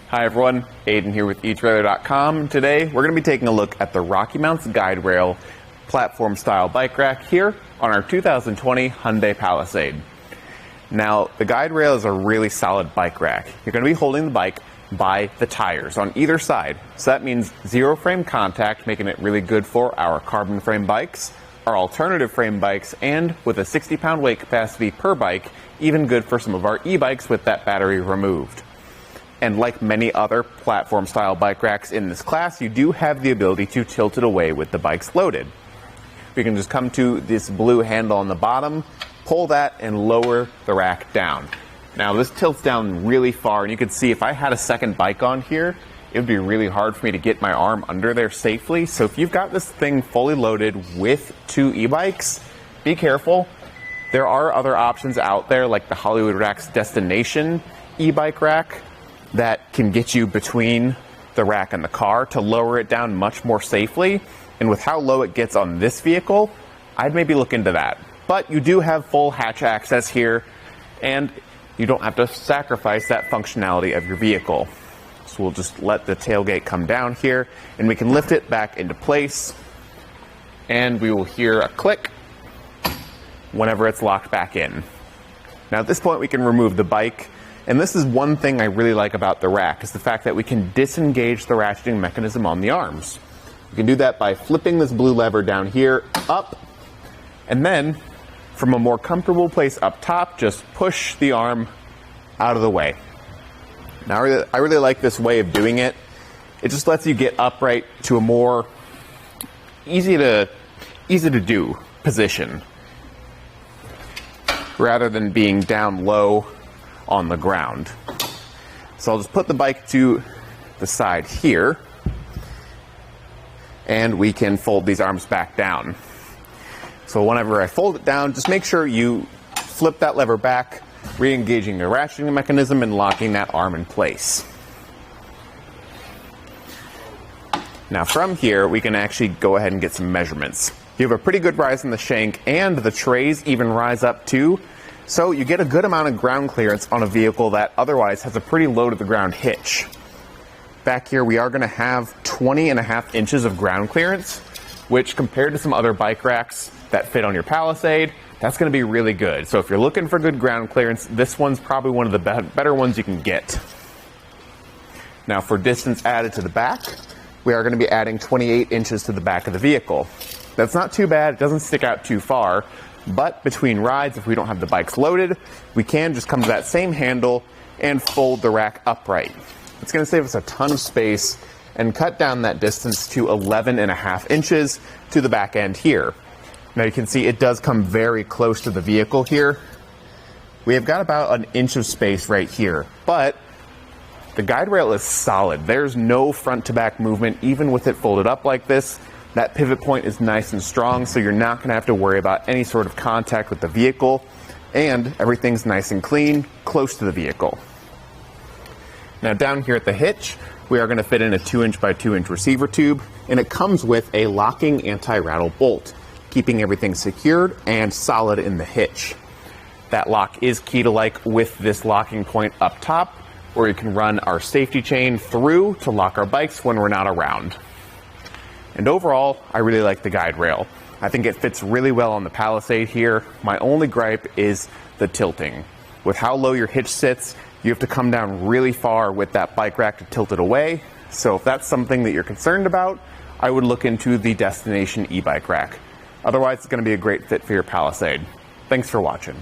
Hi everyone, Aiden here with etrailer.com. Today we're going to be taking a look at the RockyMounts GuideRail platform style bike rack here on our 2020 Hyundai Palisade. Now the GuideRail is a really solid bike rack. You're going to be holding the bike by the tires on either side. So that means zero frame contact, making it really good for our carbon frame bikes, our alternative frame bikes, and with a 60-pound weight capacity per bike, even good for some of our e-bikes with that battery removed. And like many other platform style bike racks in this class, you do have the ability to tilt it away with the bikes loaded. We can just come to this blue handle on the bottom, pull that, and lower the rack down. Now this tilts down really far, and you can see if I had a second bike on here, it would be really hard for me to get my arm under there safely. So if you've got this thing fully loaded with two e-bikes, be careful. There are other options out there like the Hollywood Rack's Destination e-bike rack that can get you between the rack and the car to lower it down much more safely. And with how low it gets on this vehicle, I'd maybe look into that. But you do have full hatch access here, and you don't have to sacrifice that functionality of your vehicle. So we'll just let the tailgate come down here, and we can lift it back into place, and we will hear a click whenever it's locked back in. Now at this point we can remove the bike. And this is one thing I really like about the rack, is the fact that we can disengage the ratcheting mechanism on the arms. We can do that by flipping this blue lever down here, up, and then from a more comfortable place up top, just push the arm out of the way. Now I really like this way of doing it. It just lets you get upright to a more easy to do position, rather than being down low on the ground. So I'll just put the bike to the side here, and we can fold these arms back down. So whenever I fold it down, just make sure you flip that lever back, re-engaging the ratcheting mechanism and locking that arm in place. Now from here, we can actually go ahead and get some measurements. You have a pretty good rise in the shank, and the trays even rise up too. So you get a good amount of ground clearance on a vehicle that otherwise has a pretty low to the ground hitch. Back here we are going to have 20.5 inches of ground clearance, which compared to some other bike racks that fit on your Palisade, that's going to be really good. So if you're looking for good ground clearance, this one's probably one of the better ones you can get. Now for distance added to the back, we are going to be adding 28 inches to the back of the vehicle. That's not too bad, it doesn't stick out too far. But between rides, if we don't have the bikes loaded, we can just come to that same handle and fold the rack upright. It's going to save us a ton of space and cut down that distance to 11.5 inches to the back end here. Now you can see it does come very close to the vehicle here. We have got about an inch of space right here, but the GuideRail is solid. There's no front to back movement, even with it folded up like this. That pivot point is nice and strong, so you're not going to have to worry about any sort of contact with the vehicle, and everything's nice and clean, close to the vehicle. Now down here at the hitch, we are going to fit in a 2-inch by 2-inch receiver tube, and it comes with a locking anti-rattle bolt, keeping everything secured and solid in the hitch. That lock is key to like with this locking point up top, where you can run our safety chain through to lock our bikes when we're not around. And overall, I really like the GuideRail. I think it fits really well on the Palisade here. My only gripe is the tilting. With how low your hitch sits, you have to come down really far with that bike rack to tilt it away. So if that's something that you're concerned about, I would look into the Destination e-bike rack. Otherwise, it's going to be a great fit for your Palisade. Thanks for watching.